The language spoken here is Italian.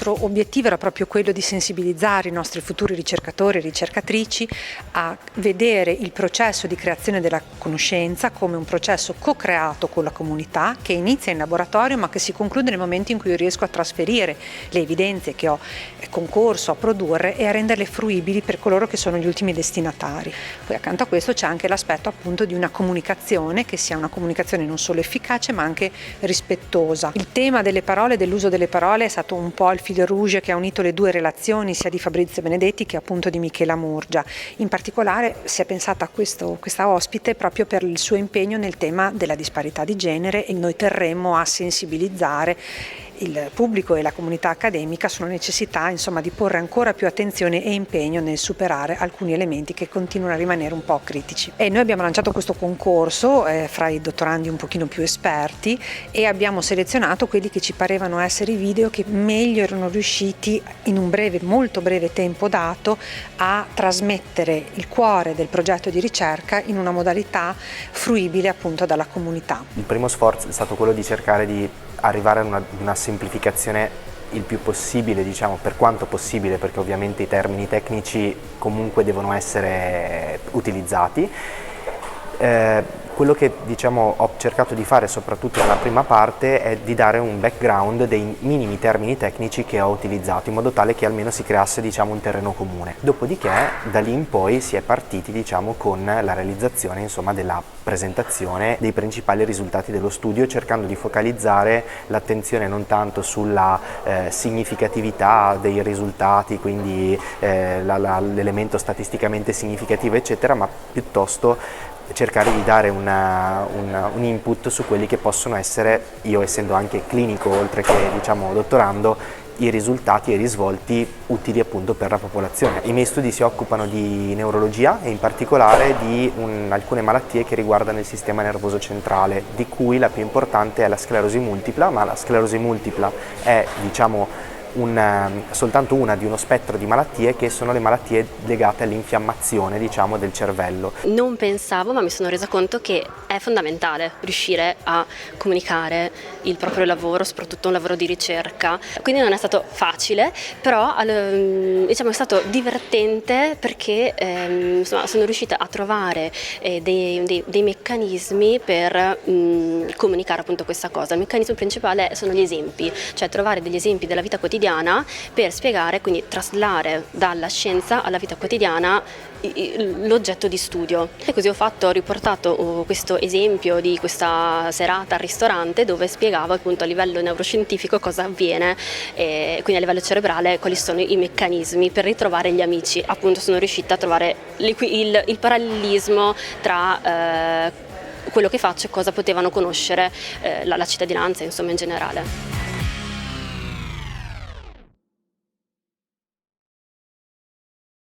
nostro obiettivo era proprio quello di sensibilizzare i nostri futuri ricercatori e ricercatrici a vedere il processo di creazione della conoscenza come un processo co-creato con la comunità che inizia in laboratorio ma che si conclude nel momento in cui io riesco a trasferire le evidenze che ho concorso a produrre e a renderle fruibili per coloro che sono gli ultimi destinatari. Poi accanto a questo c'è anche l'aspetto appunto di una comunicazione che sia una comunicazione non solo efficace ma anche rispettosa. Il tema delle parole, dell'uso delle parole è stato un po' il fil rouge che ha unito le due relazioni sia di Fabrizio Benedetti che appunto di Michela Murgia. In particolare si è pensata a questa ospite proprio per il suo impegno nel tema della disparità di genere e noi terremmo a sensibilizzare il pubblico e la comunità accademica sulla necessità insomma di porre ancora più attenzione e impegno nel superare alcuni elementi che continuano a rimanere un po' critici. E noi abbiamo lanciato questo concorso fra i dottorandi un pochino più esperti e abbiamo selezionato quelli che ci parevano essere i video che meglio erano riusciti in un molto breve tempo dato a trasmettere il cuore del progetto di ricerca in una modalità fruibile appunto dalla comunità. Il primo sforzo è stato quello di cercare di arrivare a una semplificazione il più possibile, diciamo, per quanto possibile, perché ovviamente i termini tecnici comunque devono essere utilizzati. Quello che diciamo ho cercato di fare soprattutto nella prima parte è di dare un background dei minimi termini tecnici che ho utilizzato in modo tale che almeno si creasse diciamo un terreno comune. Dopodiché da lì in poi si è partiti diciamo con la realizzazione insomma della presentazione dei principali risultati dello studio, cercando di focalizzare l'attenzione non tanto sulla significatività dei risultati, quindi l'elemento statisticamente significativo eccetera, ma piuttosto cercare di dare un input su quelli che possono essere, io essendo anche clinico oltre che diciamo dottorando, i risultati e i risvolti utili appunto per la popolazione. I miei studi si occupano di neurologia e in particolare di alcune malattie che riguardano il sistema nervoso centrale, di cui la più importante è la sclerosi multipla, ma la sclerosi multipla è diciamo soltanto una di uno spettro di malattie che sono le malattie legate all'infiammazione diciamo del cervello. Non pensavo, ma mi sono resa conto che è fondamentale riuscire a comunicare il proprio lavoro, soprattutto un lavoro di ricerca. Quindi non è stato facile, però diciamo è stato divertente perché insomma, sono riuscita a trovare dei meccanismi per comunicare appunto questa cosa. Il meccanismo principale sono gli esempi, cioè trovare degli esempi della vita quotidiana per spiegare, quindi traslare dalla scienza alla vita quotidiana l'oggetto di studio. E così ho riportato questo esempio di questa serata al ristorante dove spiegavo appunto a livello neuroscientifico cosa avviene, quindi a livello cerebrale quali sono i meccanismi per ritrovare gli amici. Appunto sono riuscita a trovare il parallelismo tra quello che faccio e cosa potevano conoscere la cittadinanza insomma in generale.